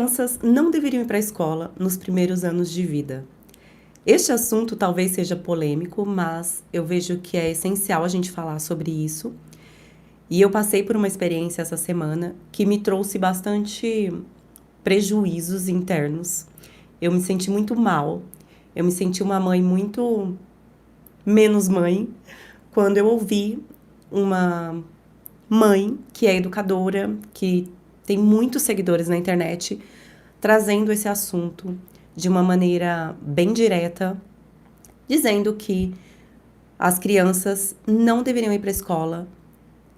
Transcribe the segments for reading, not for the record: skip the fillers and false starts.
Crianças não deveriam ir para a escola nos primeiros anos de vida. Este assunto talvez seja polêmico, mas eu vejo que é essencial a gente falar sobre isso. E eu passei por uma experiência essa semana que me trouxe bastante prejuízos internos. Eu me senti muito mal. Eu me senti uma mãe muito menos mãe quando eu ouvi uma mãe que é educadora, que tem muitos seguidores na internet, trazendo esse assunto de uma maneira bem direta, dizendo que as crianças não deveriam ir para a escola,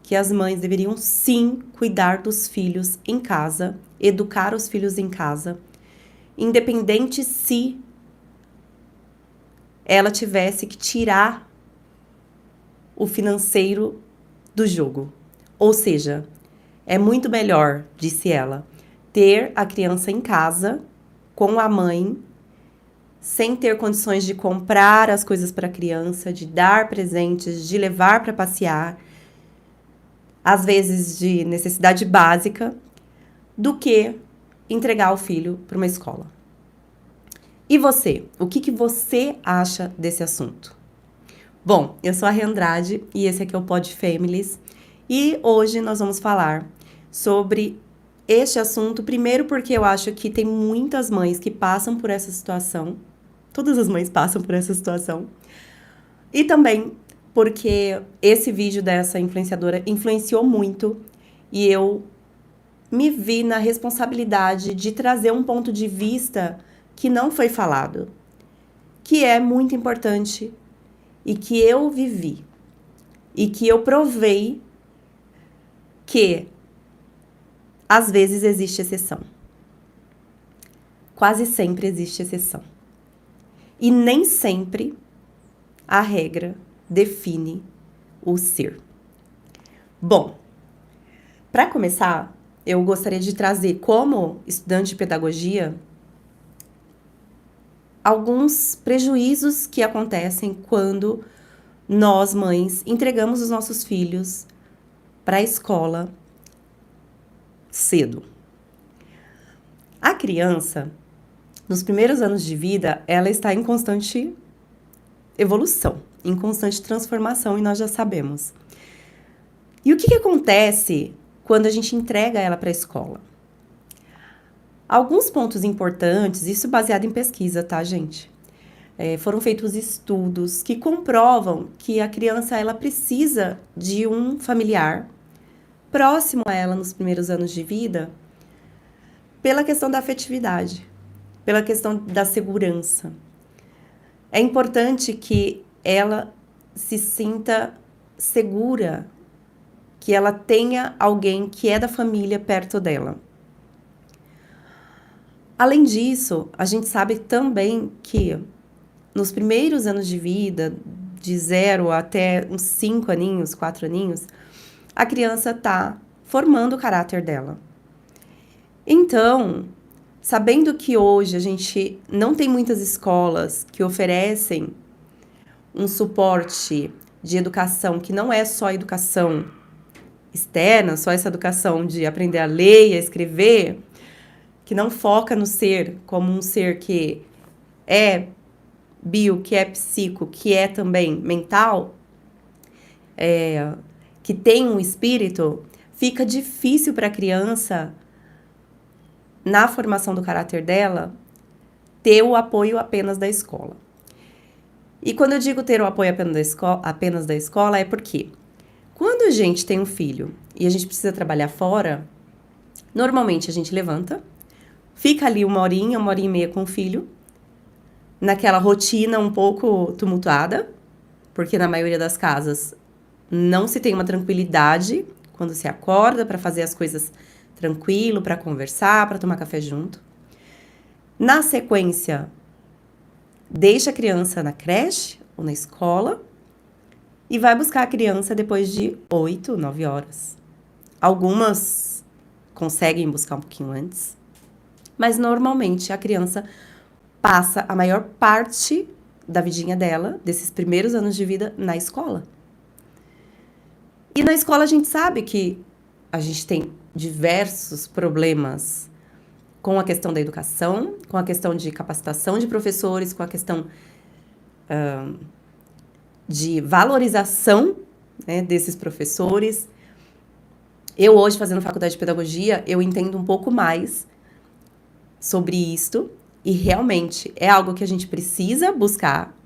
que as mães deveriam sim cuidar dos filhos em casa, educar os filhos em casa, independente se ela tivesse que tirar o financeiro do jogo. Ou seja, é muito melhor, disse ela, ter a criança em casa com a mãe, sem ter condições de comprar as coisas para a criança, de dar presentes, de levar para passear, às vezes de necessidade básica, do que entregar o filho para uma escola. E você? O que você acha desse assunto? Bom, eu sou a Rê Andrade e esse aqui é o Pod Families. E hoje nós vamos falar sobre este assunto, primeiro porque eu acho que tem muitas mães que passam por essa situação. Todas as mães passam por essa situação. E também porque esse vídeo dessa influenciadora influenciou muito e eu me vi na responsabilidade de trazer um ponto de vista que não foi falado, que é muito importante e que eu vivi e que eu provei que às vezes existe exceção. Quase sempre existe exceção. E nem sempre a regra define o ser. Bom, para começar, eu gostaria de trazer como estudante de pedagogia alguns prejuízos que acontecem quando nós, mães, entregamos os nossos filhos para a escola cedo. A criança, nos primeiros anos de vida, ela está em constante evolução, em constante transformação, e nós já sabemos. E o que acontece quando a gente entrega ela para a escola? Alguns pontos importantes, isso baseado em pesquisa, tá, gente? Foram feitos estudos que comprovam que a criança ela precisa de um familiar próximo a ela nos primeiros anos de vida pela questão da afetividade, pela questão da segurança. É importante que ela se sinta segura, que ela tenha alguém que é da família perto dela. Além disso, a gente sabe também que nos primeiros anos de vida, de 0 até uns 5 aninhos, 4 aninhos, a criança está formando o caráter dela. Então, sabendo que hoje a gente não tem muitas escolas que oferecem um suporte de educação que não é só educação externa, só essa educação de aprender a ler e a escrever, que não foca no ser como um ser que é bio, que é psico, que é também mental, que tem um espírito, fica difícil para a criança, na formação do caráter dela, ter o apoio apenas da escola. E quando eu digo ter o apoio apenas da escola, é porque quando a gente tem um filho e a gente precisa trabalhar fora, normalmente a gente levanta, fica ali uma horinha e meia com o filho, naquela rotina um pouco tumultuada, porque na maioria das casas não se tem uma tranquilidade quando se acorda para fazer as coisas tranquilo, para conversar, para tomar café junto. Na sequência, deixa a criança na creche ou na escola e vai buscar a criança depois de 8, 9 horas. Algumas conseguem buscar um pouquinho antes, mas normalmente a criança passa a maior parte da vidinha dela, desses primeiros anos de vida, na escola. E na escola a gente sabe que a gente tem diversos problemas com a questão da educação, com a questão de capacitação de professores, com a questão de valorização, né, desses professores. Eu hoje, fazendo faculdade de pedagogia, eu entendo um pouco mais sobre isto e realmente é algo que a gente precisa buscar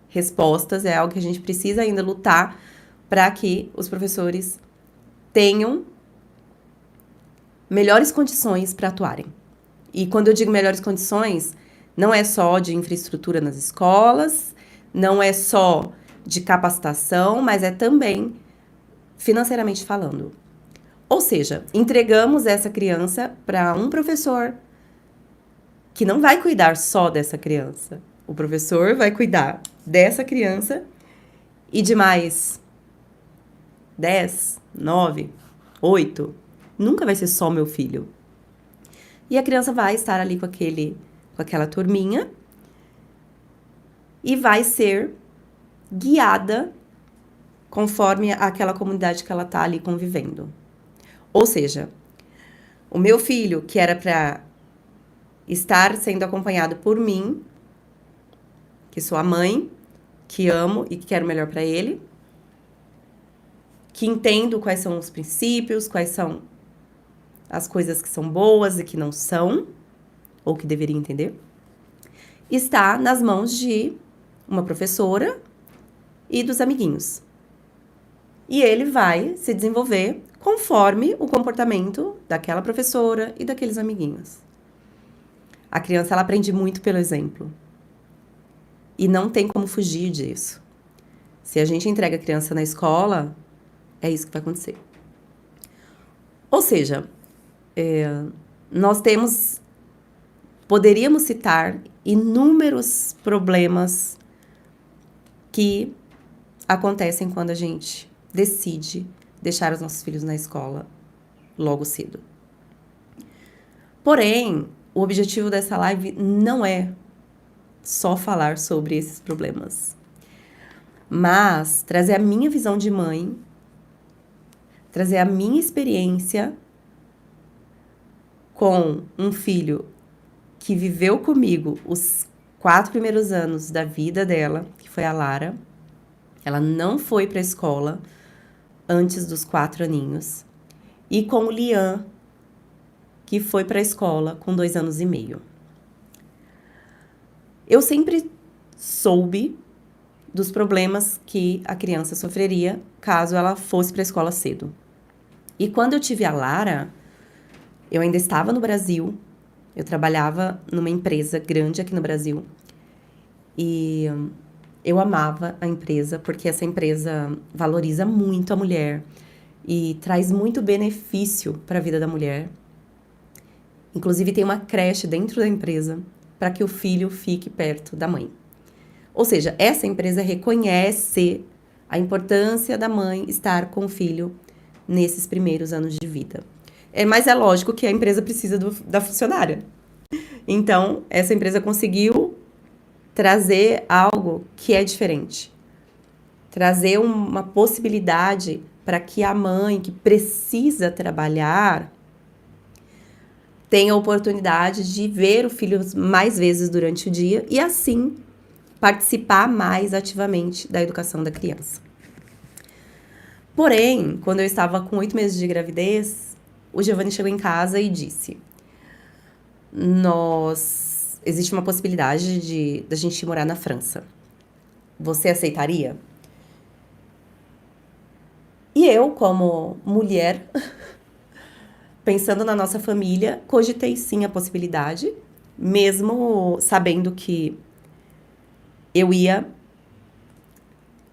respostas, é algo que a gente precisa ainda lutar para que os professores tenham melhores condições para atuarem. E quando eu digo melhores condições, não é só de infraestrutura nas escolas, não é só de capacitação, mas é também financeiramente falando. Ou seja, entregamos essa criança para um professor que não vai cuidar só dessa criança. O professor vai cuidar dessa criança e de mais 10, 9, 8. Nunca vai ser só meu filho. E a criança vai estar ali com aquela turminha e vai ser guiada conforme aquela comunidade que ela está ali convivendo. Ou seja, o meu filho, que era para estar sendo acompanhado por mim, que sou a mãe, que amo e que quero o melhor para ele, que entendo quais são os princípios, quais são as coisas que são boas e que não são, ou que deveria entender, está nas mãos de uma professora e dos amiguinhos. E ele vai se desenvolver conforme o comportamento daquela professora e daqueles amiguinhos. A criança, ela aprende muito pelo exemplo. E não tem como fugir disso. Se a gente entrega a criança na escola, é isso que vai acontecer. Ou seja, nós poderíamos citar inúmeros problemas que acontecem quando a gente decide deixar os nossos filhos na escola logo cedo. Porém, o objetivo dessa live não é só falar sobre esses problemas, mas trazer a minha visão de mãe, trazer a minha experiência com um filho que viveu comigo os 4 primeiros anos da vida dela, que foi a Lara. Ela não foi para a escola antes dos 4 aninhos. E com o Lian, que foi para a escola com 2 anos e meio. Eu sempre soube dos problemas que a criança sofreria caso ela fosse para a escola cedo. E quando eu tive a Lara, eu ainda estava no Brasil, eu trabalhava numa empresa grande aqui no Brasil e eu amava a empresa porque essa empresa valoriza muito a mulher e traz muito benefício para a vida da mulher. Inclusive tem uma creche dentro da empresa para que o filho fique perto da mãe. Ou seja, essa empresa reconhece a importância da mãe estar com o filho nesses primeiros anos de vida. Mas é lógico que a empresa precisa da funcionária. Então, essa empresa conseguiu trazer algo que é diferente. Trazer uma possibilidade para que a mãe que precisa trabalhar tenha a oportunidade de ver o filho mais vezes durante o dia e, assim, participar mais ativamente da educação da criança. Porém, quando eu estava com 8 meses de gravidez, o Giovanni chegou em casa e disse: existe uma possibilidade da gente morar na França. Você aceitaria? E eu, como mulher, pensando na nossa família, cogitei sim a possibilidade, mesmo sabendo que eu ia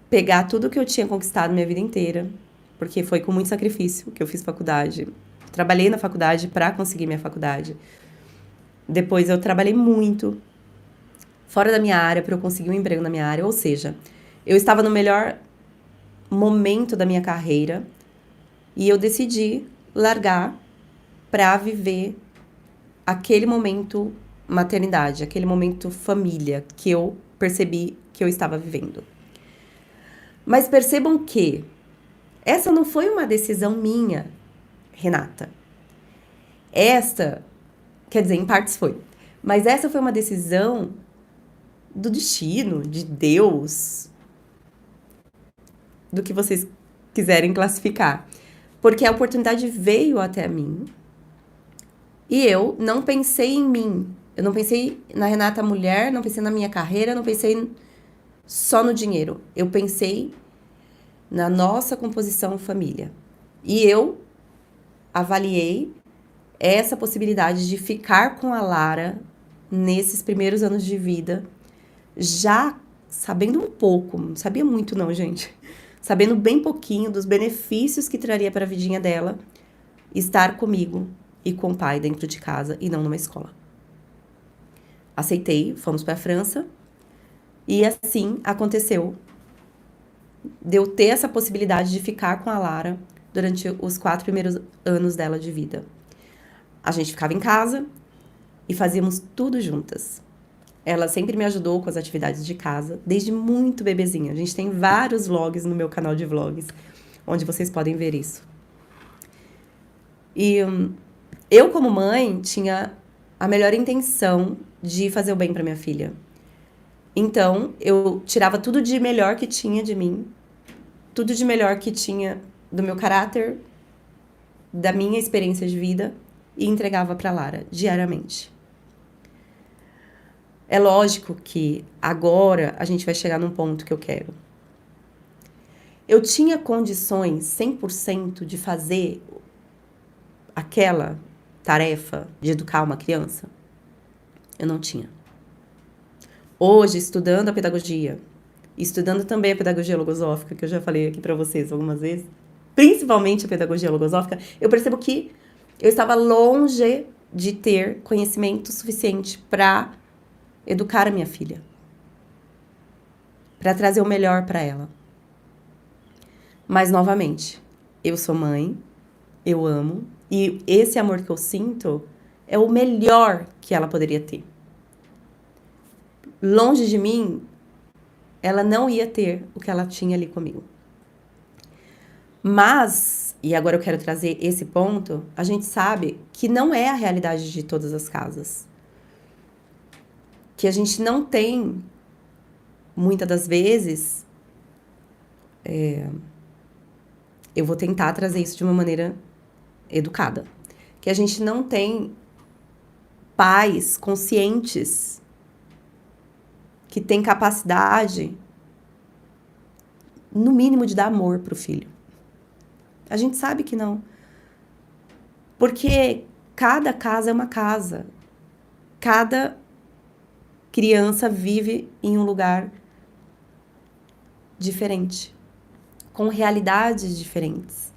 pegar tudo que eu tinha conquistado minha vida inteira, porque foi com muito sacrifício que eu fiz faculdade. Trabalhei na faculdade para conseguir minha faculdade. Depois eu trabalhei muito fora da minha área para eu conseguir um emprego na minha área. Ou seja, eu estava no melhor momento da minha carreira e eu decidi largar para viver aquele momento maternidade, aquele momento família que eu percebi que eu estava vivendo. Mas percebam que essa não foi uma decisão minha, Renata. Esta Quer dizer, em partes foi. Mas essa foi uma decisão do destino, de Deus, do que vocês quiserem classificar. Porque a oportunidade veio até mim e eu não pensei em mim. Eu não pensei na Renata mulher, não pensei na minha carreira, não pensei só no dinheiro. Eu pensei na nossa composição família. E eu avaliei essa possibilidade de ficar com a Lara nesses primeiros anos de vida, já sabendo um pouco, não sabia muito não, gente, sabendo bem pouquinho dos benefícios que traria para a vidinha dela estar comigo e com o pai dentro de casa e não numa escola. Aceitei, fomos para a França e assim aconteceu de eu ter essa possibilidade de ficar com a Lara durante os 4 primeiros anos dela de vida. A gente ficava em casa e fazíamos tudo juntas. Ela sempre me ajudou com as atividades de casa, desde muito bebezinha. A gente tem vários vlogs no meu canal de vlogs, onde vocês podem ver isso. E eu, como mãe, tinha a melhor intenção de fazer o bem para minha filha. Então, eu tirava tudo de melhor que tinha de mim, tudo de melhor que tinha do meu caráter, da minha experiência de vida, e entregava para Lara diariamente. É lógico que agora a gente vai chegar num ponto que eu quero. Eu tinha condições 100% de fazer aquela tarefa de educar uma criança? Eu não tinha. Hoje, estudando a pedagogia, estudando também a pedagogia logosófica, que eu já falei aqui para vocês algumas vezes, principalmente a pedagogia logosófica, eu percebo que eu estava longe de ter conhecimento suficiente para educar a minha filha, para trazer o melhor para ela. Mas, novamente, eu sou mãe, eu amo, e esse amor que eu sinto é o melhor que ela poderia ter. Longe de mim, ela não ia ter o que ela tinha ali comigo. Mas, e agora eu quero trazer esse ponto, a gente sabe que não é a realidade de todas as casas. Que a gente não tem, muitas das vezes, eu vou tentar trazer isso de uma maneira educada, que a gente não tem pais conscientes que têm capacidade, no mínimo, de dar amor pro filho. A gente sabe que não. Porque cada casa é uma casa. Cada criança vive em um lugar diferente, com realidades diferentes,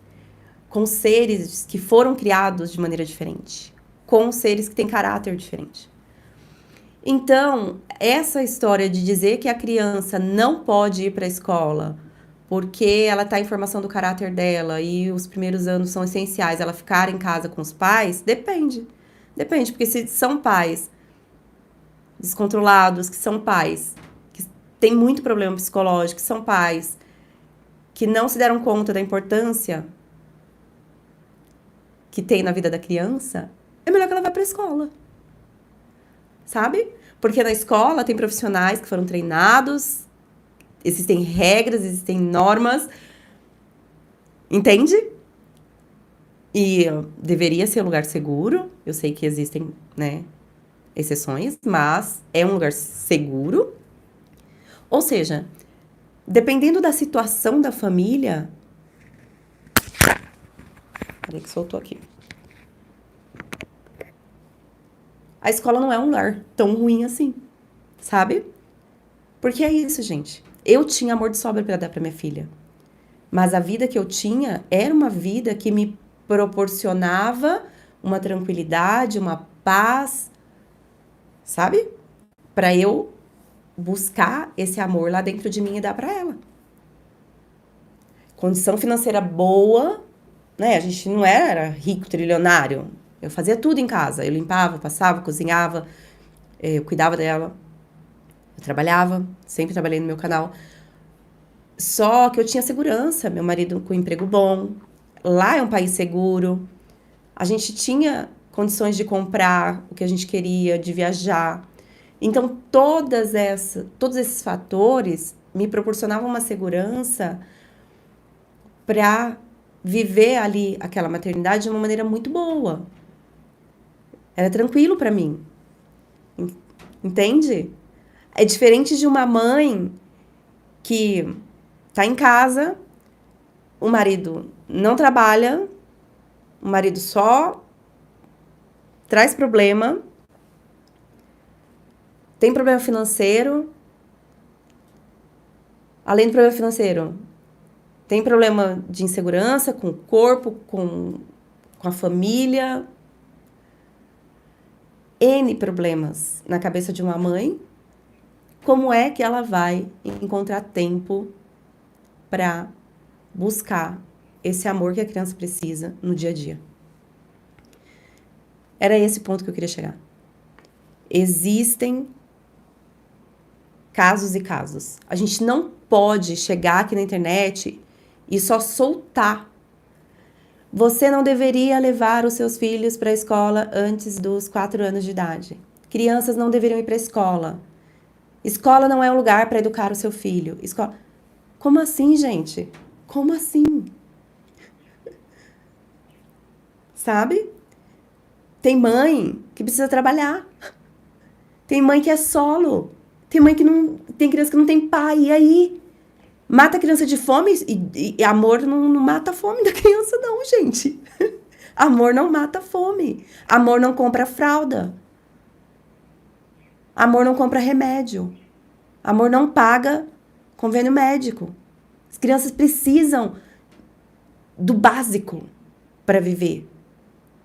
com seres que foram criados de maneira diferente, com seres que têm caráter diferente. Então, essa história de dizer que a criança não pode ir para a escola porque ela está em formação do caráter dela e os primeiros anos são essenciais, ela ficar em casa com os pais, depende. Depende, porque se são pais descontrolados, que são pais que têm muito problema psicológico, que são pais que não se deram conta da importância que tem na vida da criança, é melhor que ela vá para a escola. Sabe? Porque na escola tem profissionais que foram treinados, existem regras, existem normas, entende? E deveria ser um lugar seguro. Eu sei que existem, né, exceções, mas é um lugar seguro. Ou seja, dependendo da situação da família... Peraí que soltou aqui. A escola não é um lugar tão ruim assim, sabe? Porque é isso, gente. Eu tinha amor de sobra para dar para minha filha. Mas a vida que eu tinha era uma vida que me proporcionava uma tranquilidade, uma paz, sabe? Para eu buscar esse amor lá dentro de mim e dar para ela. Condição financeira boa, né? A gente não era rico, trilionário. Eu fazia tudo em casa. Eu limpava, passava, cozinhava, eu cuidava dela. Eu trabalhava, sempre trabalhei no meu canal. Só que eu tinha segurança, meu marido com emprego bom. Lá é um país seguro. A gente tinha condições de comprar o que a gente queria, de viajar. Então, todos esses fatores me proporcionavam uma segurança para viver ali aquela maternidade de uma maneira muito boa. Era tranquilo para mim. Entende? É diferente de uma mãe que tá em casa, o marido não trabalha, o marido só traz problema, tem problema financeiro, além do problema financeiro, tem problema de insegurança com o corpo, com a família, N problemas na cabeça de uma mãe. Como é que ela vai encontrar tempo para buscar esse amor que a criança precisa no dia a dia? Era esse ponto que eu queria chegar. Existem casos e casos. A gente não pode chegar aqui na internet e só soltar. Você não deveria levar os seus filhos para a escola antes dos 4 anos de idade. Crianças não deveriam ir para a escola. Escola não é um lugar para educar o seu filho. Escola... Como assim, gente? Como assim? Sabe? Tem mãe que precisa trabalhar. Tem mãe que é solo. Tem mãe que não... Tem criança que não tem pai. E aí? Mata a criança de fome e amor não mata a fome da criança, não, gente. Amor não mata a fome. Amor não compra fralda. Amor não compra remédio. Amor não paga convênio médico. As crianças precisam do básico para viver.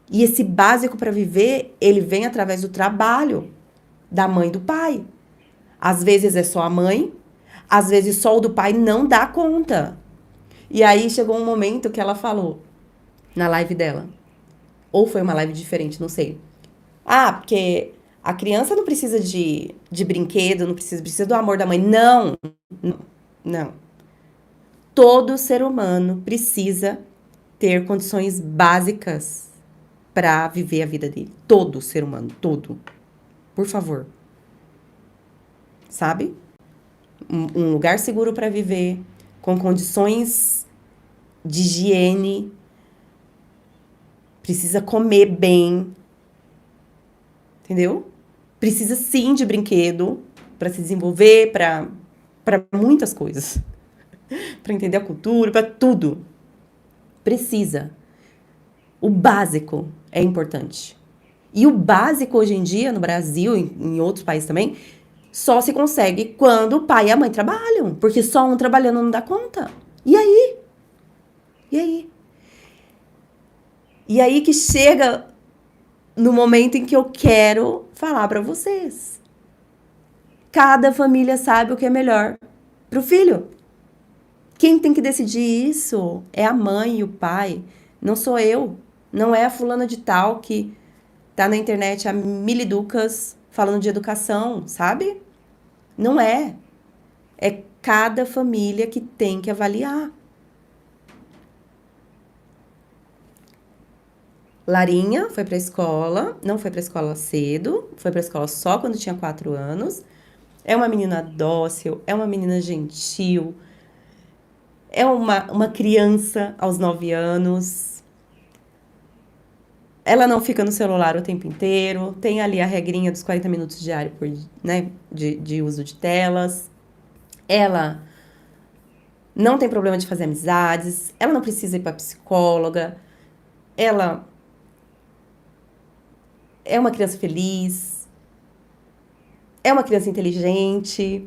E esse básico para viver, ele vem através do trabalho da mãe e do pai. Às vezes é só a mãe, às vezes só o do pai não dá conta. E aí chegou um momento que ela falou na live dela. Ou foi uma live diferente, não sei. Ah, porque a criança não precisa de brinquedo, não precisa do amor da mãe. Não, não. Todo ser humano precisa ter condições básicas para viver a vida dele. Todo ser humano, todo. Por favor. Sabe? Um lugar seguro para viver, com condições de higiene, precisa comer bem, entendeu? Precisa sim de brinquedo para se desenvolver, para muitas coisas, para entender a cultura, para tudo. Precisa. O básico é importante. E o básico hoje em dia, no Brasil, em outros países também, só se consegue quando o pai e a mãe trabalham. Porque só um trabalhando não dá conta. E aí? E aí? E aí que chega no momento em que eu quero falar para vocês. Cada família sabe o que é melhor pro filho. Quem tem que decidir isso é a mãe e o pai. Não sou eu. Não é a fulana de tal que tá na internet há miliducas falando de educação, sabe? Não é. É cada família que tem que avaliar. Larinha foi pra escola, não foi pra escola cedo, foi pra escola só quando tinha 4 anos. É uma menina dócil, é uma menina gentil, é uma criança aos 9 anos. Ela não fica no celular o tempo inteiro, tem ali a regrinha dos 40 minutos diário né, de uso de telas. Ela não tem problema de fazer amizades, ela não precisa ir para psicóloga, ela é uma criança feliz, é uma criança inteligente.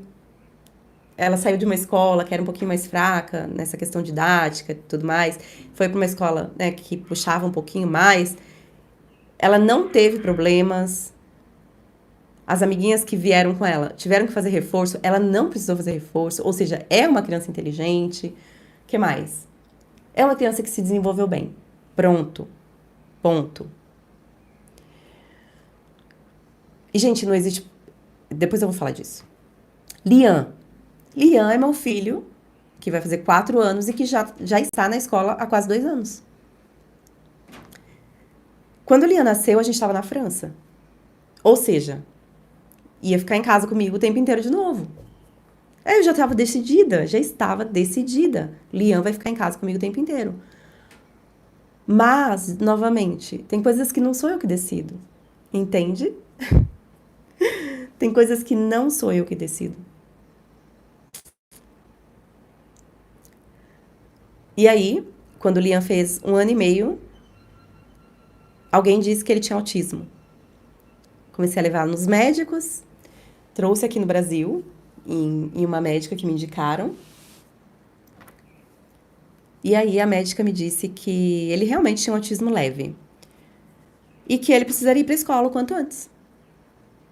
Ela saiu de uma escola que era um pouquinho mais fraca nessa questão didática e tudo mais, foi para uma escola, né, que puxava um pouquinho mais. Ela não teve problemas. As amiguinhas que vieram com ela tiveram que fazer reforço, ela não precisou fazer reforço, ou seja, é uma criança inteligente. O que mais? É uma criança que se desenvolveu bem. Pronto. Ponto. E, gente, não existe... Depois eu vou falar disso. Lian. Lian é meu filho, que vai fazer 4 anos e que já está na escola há quase 2 anos. Quando o Liam nasceu, a gente estava na França. Ou seja, ia ficar em casa comigo o tempo inteiro de novo. Aí eu já estava decidida. Liam vai ficar em casa comigo o tempo inteiro. Mas, novamente, tem coisas que não sou eu que decido. Entende? Tem coisas que não sou eu que decido. E aí, quando o Liam fez 1 ano e meio, alguém disse que ele tinha autismo. Comecei a levar nos médicos, trouxe aqui no Brasil, em uma médica que me indicaram. E aí a médica me disse que ele realmente tinha um autismo leve. E que ele precisaria ir para a escola o quanto antes.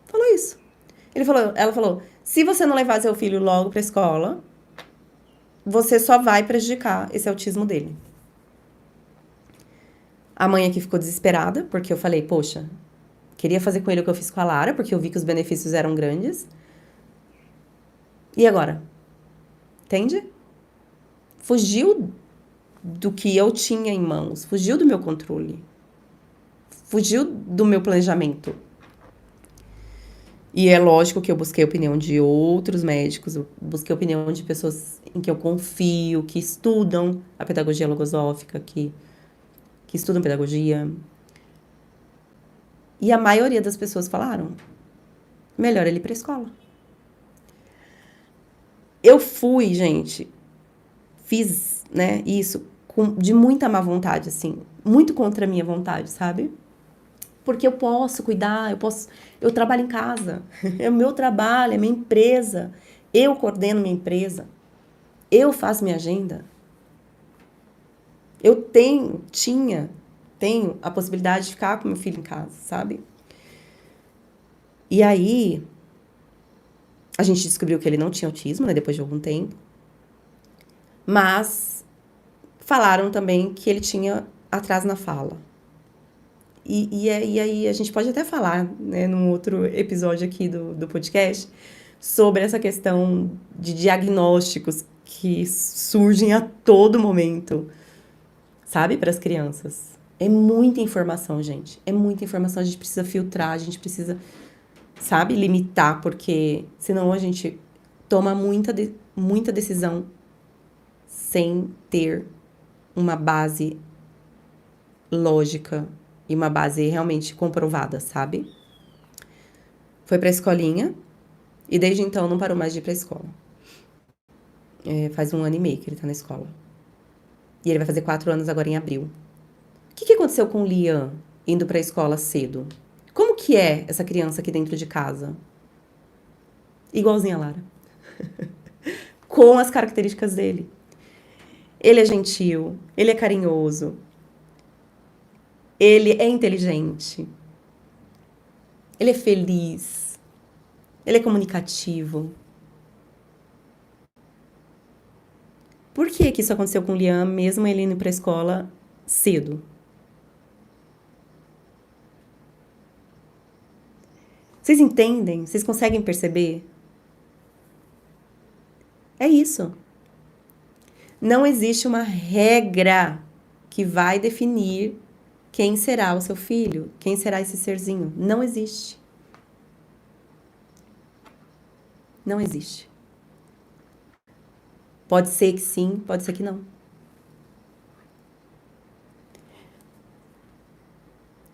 Falou isso. Ela falou, se você não levar seu filho logo para a escola, você só vai prejudicar esse autismo dele. A mãe aqui ficou desesperada, porque eu falei, poxa, queria fazer com ele o que eu fiz com a Lara, porque eu vi que os benefícios eram grandes. E agora? Entende? Fugiu do que eu tinha em mãos, fugiu do meu controle, fugiu do meu planejamento. E é lógico que eu busquei a opinião de outros médicos, eu busquei a opinião de pessoas em que eu confio, que estudam a pedagogia logosófica, que estudam pedagogia. E a maioria das pessoas falaram, melhor ele ir pra escola. Eu fui, gente, fiz, né, isso de muita má vontade, assim, muito contra a minha vontade, sabe? Porque eu posso cuidar, eu trabalho em casa, é o meu trabalho, é minha empresa, eu coordeno minha empresa, eu faço minha agenda. Eu tenho a possibilidade de ficar com meu filho em casa, sabe? E aí, a gente descobriu que ele não tinha autismo, né, depois de algum tempo. Mas falaram também que ele tinha atraso na fala. E aí a gente pode até falar, né, num outro episódio aqui do podcast, sobre essa questão de diagnósticos que surgem a todo momento, sabe, para as crianças. É muita informação, gente. É muita informação. A gente precisa filtrar, a gente precisa, sabe, limitar, porque senão a gente toma muita decisão sem ter uma base lógica e uma base realmente comprovada, sabe? Foi pra escolinha e desde então não parou mais de ir pra escola. Faz 1 ano e meio que ele tá na escola. E ele vai fazer 4 anos agora em abril. O que aconteceu com o Liam indo pra escola cedo? Como que é essa criança aqui dentro de casa? Igualzinha a Lara. Com as características dele. Ele é gentil, ele é carinhoso, ele é inteligente, ele é feliz, ele é comunicativo. Por que isso aconteceu com o Liam, mesmo ele indo pra escola cedo? Vocês entendem? Vocês conseguem perceber? É isso. Não existe uma regra que vai definir quem será o seu filho, quem será esse serzinho. Não existe. Não existe. Pode ser que sim, pode ser que não.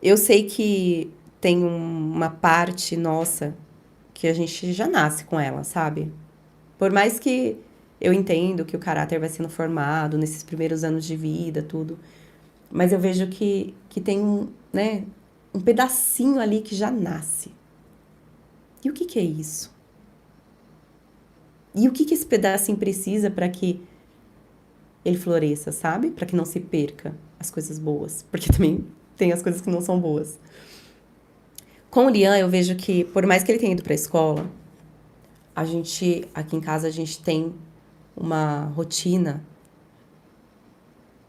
Eu sei que tem uma parte nossa que a gente já nasce com ela, sabe? Por mais que eu entendo que o caráter vai sendo formado nesses primeiros anos de vida, tudo. Mas eu vejo que tem né, um pedacinho ali que já nasce. E o que é isso? E o que esse pedacinho precisa para que ele floresça, sabe? Para que não se perca as coisas boas. Porque também tem as coisas que não são boas. Com o Liam, eu vejo que, por mais que ele tenha ido para a escola, aqui em casa, a gente tem uma rotina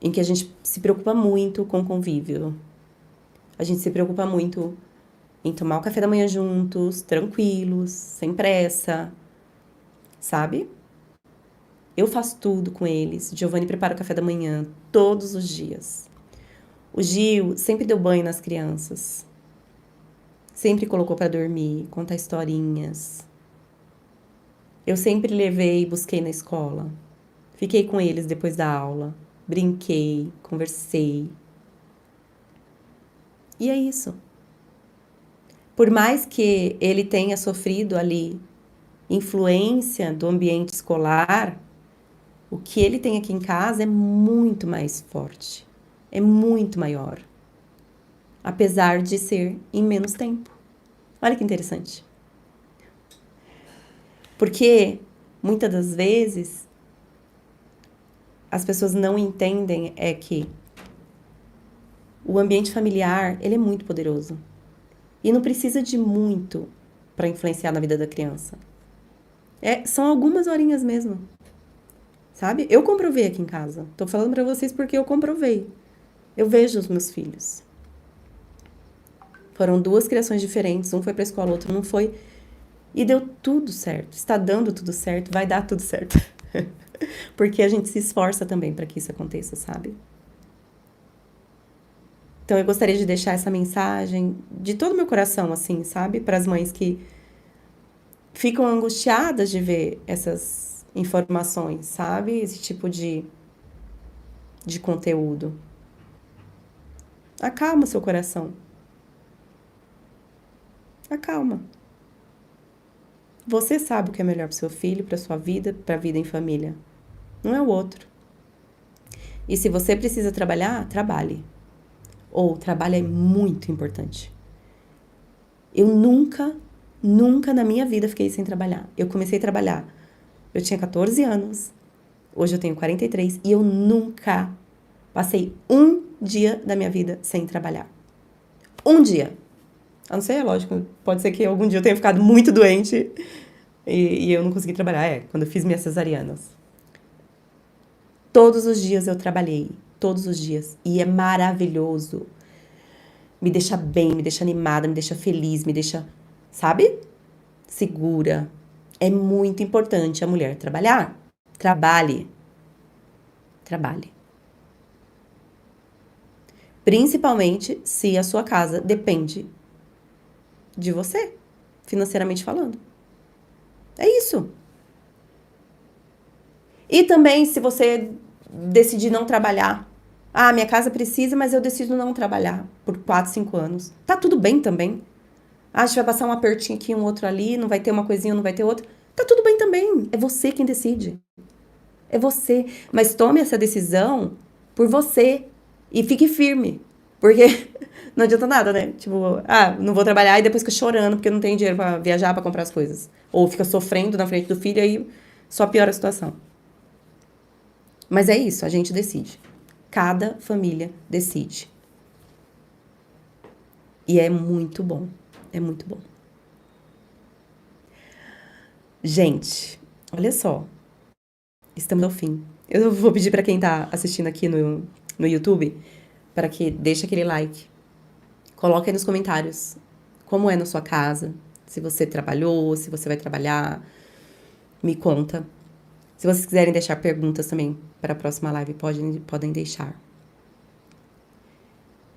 em que a gente se preocupa muito com o convívio. A gente se preocupa muito em tomar o café da manhã juntos, tranquilos, sem pressa, sabe? Eu faço tudo com eles. Giovanni prepara o café da manhã todos os dias. O Gil sempre deu banho nas crianças. Sempre colocou para dormir, contar historinhas. Eu sempre levei e busquei na escola. Fiquei com eles depois da aula. Brinquei, conversei. E é isso. Por mais que ele tenha sofrido ali influência do ambiente escolar, o que ele tem aqui em casa é muito mais forte, é muito maior, apesar de ser em menos tempo. Olha que interessante. Porque muitas das vezes as pessoas não entendem é que o ambiente familiar, ele é muito poderoso. E não precisa de muito para influenciar na vida da criança. São algumas horinhas mesmo. Sabe? Eu comprovei aqui em casa. Tô falando pra vocês porque eu comprovei. Eu vejo os meus filhos. Foram 2 criações diferentes. Um foi pra escola, o outro não foi. E deu tudo certo. Está dando tudo certo. Vai dar tudo certo. Porque a gente se esforça também para que isso aconteça, sabe? Então eu gostaria de deixar essa mensagem de todo o meu coração, assim, sabe? Para as mães que ficam angustiadas de ver essas informações, sabe? Esse tipo de conteúdo. Acalma o seu coração. Acalma. Você sabe o que é melhor para o seu filho, para sua vida, para a vida em família. Não é o outro. E se você precisa trabalhar, trabalhe. Ou trabalho é muito importante. Eu nunca na minha vida fiquei sem trabalhar. Eu comecei a trabalhar. Eu tinha 14 anos. Hoje eu tenho 43 e eu nunca passei um dia da minha vida sem trabalhar. Um dia. A não ser, é lógico, pode ser que algum dia eu tenha ficado muito doente e eu não consegui trabalhar. Quando eu fiz minhas cesarianas. Todos os dias eu trabalhei. Todos os dias. E é maravilhoso. Me deixa bem, me deixa animada, me deixa feliz, me deixa, sabe? Segura. É muito importante a mulher trabalhar. Trabalhe. Trabalhe. Principalmente se a sua casa depende de você, financeiramente falando. É isso. E também se você decidir não trabalhar. Ah, minha casa precisa, mas eu decido não trabalhar por 4, 5 anos. Tá tudo bem também. Ah, a gente vai passar um apertinho aqui, um outro ali, não vai ter uma coisinha, não vai ter outra. Tá tudo bem também. É você quem decide. É você. Mas tome essa decisão por você. E fique firme. Porque não adianta nada, né? Tipo, não vou trabalhar e depois fica chorando porque não tem dinheiro pra viajar, pra comprar as coisas. Ou fica sofrendo na frente do filho e aí só piora a situação. Mas é isso, a gente decide. Cada família decide. E é muito bom. É muito bom. Gente, olha só. Estamos ao fim. Eu vou pedir para quem tá assistindo aqui no YouTube para que deixe aquele like. Coloque aí nos comentários como é na sua casa, se você trabalhou, se você vai trabalhar. Me conta. Se vocês quiserem deixar perguntas também para a próxima live, podem deixar.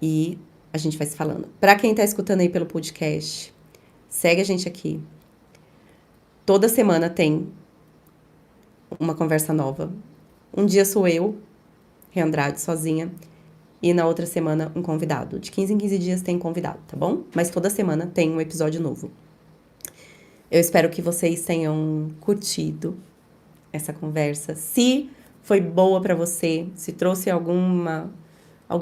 E a gente vai se falando. Para quem tá escutando aí pelo podcast, segue a gente aqui. Toda semana tem uma conversa nova. Um dia sou eu, Andrade, sozinha. E na outra semana, um convidado. De 15 em 15 dias tem convidado, tá bom? Mas toda semana tem um episódio novo. Eu espero que vocês tenham curtido essa conversa. Se foi boa pra você, se trouxe algum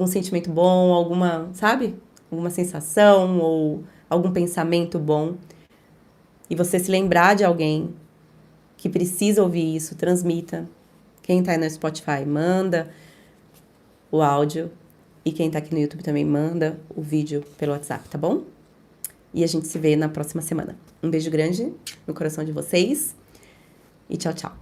sentimento bom, alguma, sabe? Alguma sensação ou algum pensamento bom. E você se lembrar de alguém que precisa ouvir isso, transmita. Quem tá aí no Spotify, manda o áudio. E quem tá aqui no YouTube também manda o vídeo pelo WhatsApp, tá bom? E a gente se vê na próxima semana. Um beijo grande no coração de vocês. E tchau, tchau.